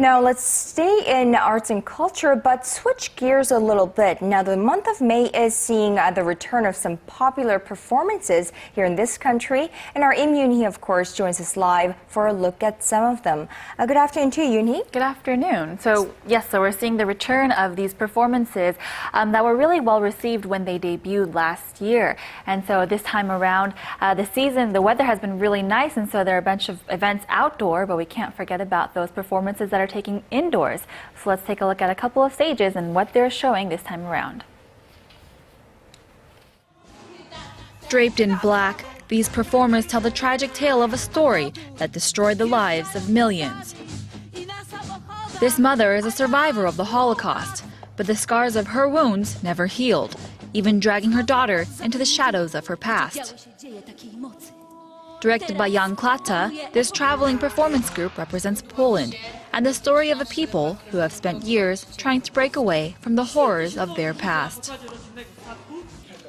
Now let's stay in arts and culture, but switch gears a little bit. Now the month of May is seeing the return of some popular performances here in this country. And our Yim Yoonhee, of course, joins us live for a look at some of them. Good afternoon to you, Yoonhee. Good afternoon. So we're seeing the return of these performances that were really well received when they debuted last year. And so this time around, the weather has been really nice, and so there are a bunch of events outdoor, but we can't forget about those performances that are taking indoors. So let's take a look at a couple of stages and what they're showing this time around. Draped in black, these performers tell the tragic tale of a story that destroyed the lives of millions. This mother is a survivor of the Holocaust, but the scars of her wounds never healed, even dragging her daughter into the shadows of her past. Directed by Jan Klata, this traveling performance group represents Poland and the story of a people who have spent years trying to break away from the horrors of their past.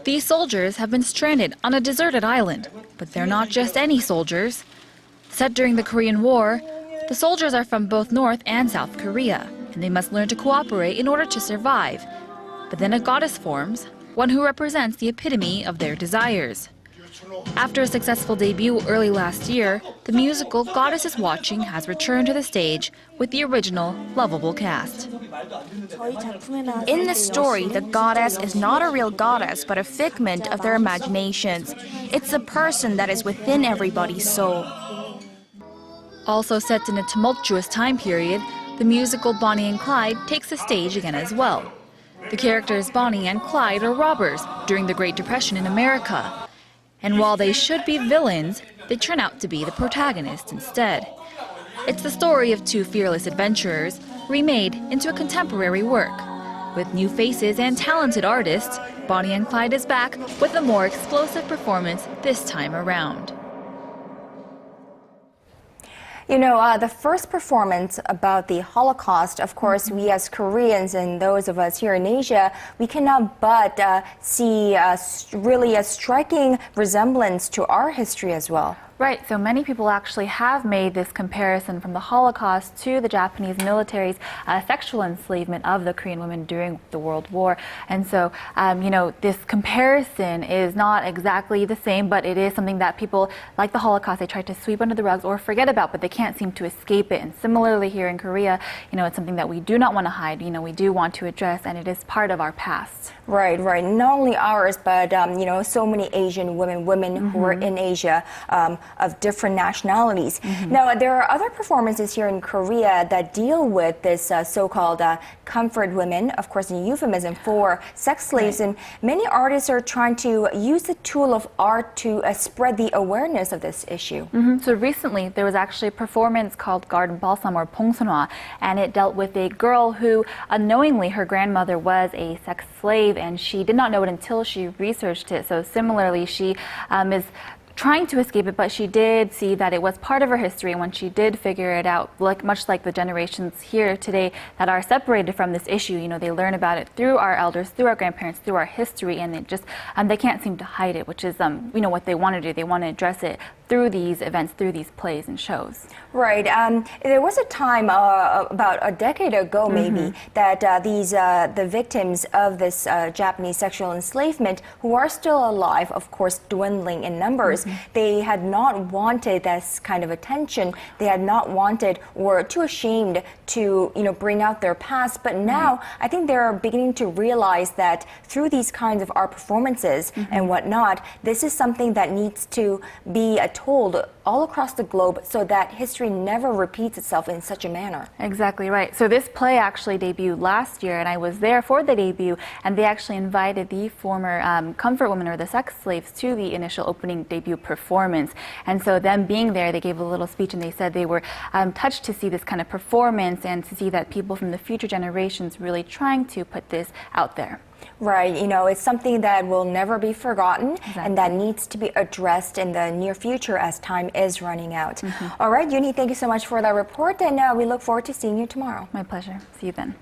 These soldiers have been stranded on a deserted island, but they're not just any soldiers. Set during the Korean War, the soldiers are from both North and South Korea, and they must learn to cooperate in order to survive. But then a goddess forms, one who represents the epitome of their desires. After a successful debut early last year, the musical Goddess is Watching has returned to the stage with the original lovable cast. In the story, the goddess is not a real goddess, but a figment of their imaginations. It's a person that is within everybody's soul. Also set in a tumultuous time period, the musical Bonnie and Clyde takes the stage again as well. The characters Bonnie and Clyde are robbers during the Great Depression in America. And while they should be villains, they turn out to be the protagonists instead. It's the story of two fearless adventurers remade into a contemporary work. With new faces and talented artists, Bonnie and Clyde is back with a more explosive performance this time around. You know, the first performance about the Holocaust, of course, we as Koreans and those of us here in Asia, we cannot but see really a striking resemblance to our history as well. Right, so many people actually have made this comparison from the Holocaust to the Japanese military's sexual enslavement of the Korean women during the World War. And so, this comparison is not exactly the same, but it is something that people, like the Holocaust, they try to sweep under the rugs or forget about, but they can't seem to escape it. And similarly here in Korea, it's something that we do not want to hide, we do want to address, and it is part of our past. Right. Not only ours, but, so many Asian women who are in Asia, of different nationalities. Now, there are other performances here in Korea that deal with this so-called comfort women, of course, a euphemism for sex slaves, and many artists are trying to use the tool of art to spread the awareness of this issue. So recently, there was actually a performance called Garden Balsam or Pongsunhwa, and it dealt with a girl who unknowingly her grandmother was a sex slave, and she did not know it until she researched it. So similarly, she is trying to escape it, but she did see that it was part of her history, and when she did figure it out, much like the generations here today that are separated from this issue, they learn about it through our elders, through our grandparents, through our history, and it just they can't seem to hide it, which is what they want to do. They want to address it through these events, through these plays and shows. Right. There was a time about a decade ago, maybe, that the victims of this Japanese sexual enslavement, who are still alive, of course, dwindling in numbers, they had not wanted this kind of attention. They had not wanted or too ashamed to, bring out their past. But now I think they're beginning to realize that through these kinds of art performances and whatnot, this is something that needs to be told all across the globe so that history never repeats itself in such a manner. Exactly right. So this play actually debuted last year, and I was there for the debut, and they actually invited the former comfort women or the sex slaves to the initial opening debut performance. And so them being there, they gave a little speech, and they said they were touched to see this kind of performance and to see that people from the future generations really trying to put this out there. Right, it's something that will never be forgotten and that needs to be addressed in the near future as time is running out. All right, Yoonhee, thank you so much for that report, and we look forward to seeing you tomorrow. My pleasure. See you then.